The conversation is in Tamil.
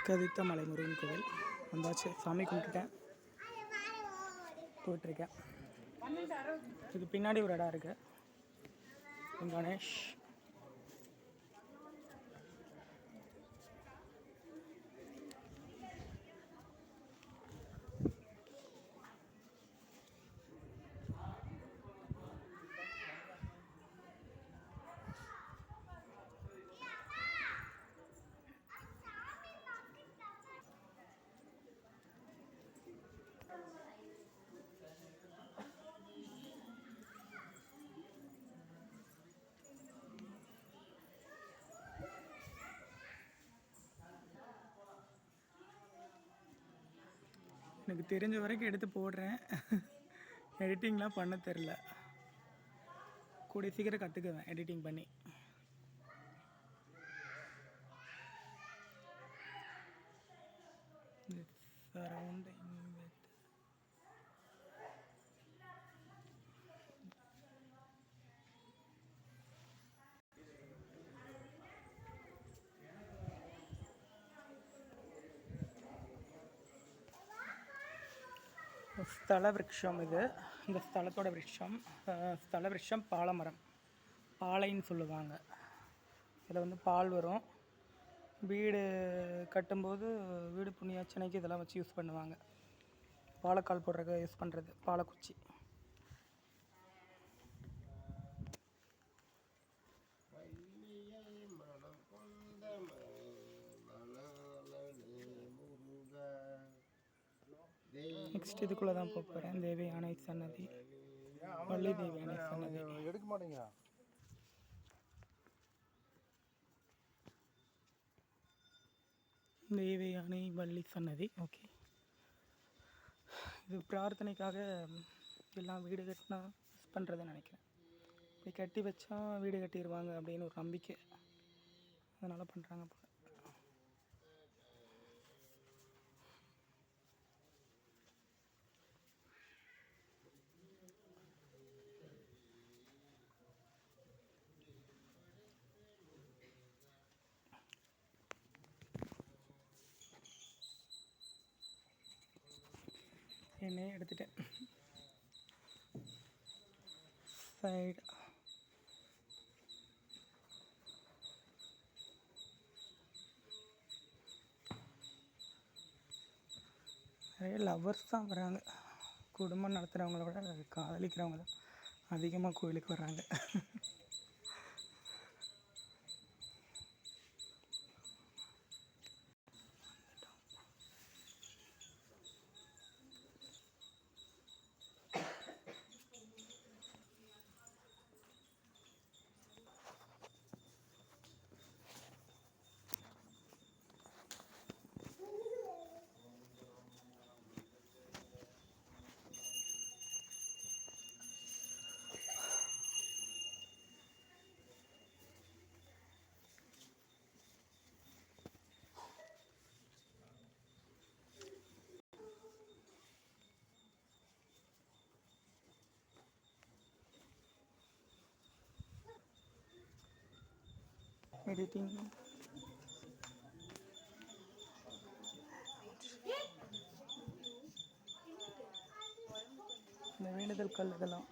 கதித்த மலை முருகன் கோவில் வந்தாச்சு. சாமி கும்பிட்டுட்டேன், போயிட்டுருக்கேன். இது பின்னாடி ஒரு இடம் இருக்குது, கணேஷ். எனக்கு தெரிஞ்ச வரைக்கும் எடுத்து போடுறேன். எடிட்டிங்லாம் பண்ண தெரில, கூடிய சீக்கிரம் கற்றுக்குவேன் எடிட்டிங் பண்ணி. சரௌண்டிங் வித் ஸ்தல விருட்சம். இது இந்த ஸ்தலத்தோட விருட்சம். ஸ்தல விருட்சம் பாலமரம், பாலைன்னு சொல்லுவாங்க. இதில் வந்து பால் வரும். வீடு கட்டும்போது வீடு புண்ணியாச்சனைக்கு இதெல்லாம் வச்சு யூஸ் பண்ணுவாங்க. பாலக்கால் போடுறதுக்கு யூஸ் பண்ணுறது பாலக்குச்சி. நெக்ஸ்ட் இதுக்குள்ளே தான் போக போகிறேன். தேவி யானை சன்னதி, வள்ளி தேவி யானை சன்னதி. எடுக்க மாட்டேங்க. தேவி யானை வள்ளி சன்னதி. ஓகே, இது பிரார்த்தனைக்காக எல்லாம் வீடு கட்டினா யூஸ் பண்ணுறதுன்னு நினைக்கிறேன். இப்படி கட்டி வச்சா வீடு கட்டிடுவாங்க அப்படின்னு ஒரு நம்பிக்கை, அதனால் பண்ணுறாங்க போல. என்னையே எடுத்துட்டேன் சைடு. நிறைய லவ்வர்ஸ் தான் வராங்க. குடும்பம் நடத்துகிறவங்கள விட காதலிக்கிறவங்க தான் அதிகமாக கோயிலுக்கு வர்றாங்க. எடிட்டிங். இந்த வேண்டுதல் கல் இதெல்லாம்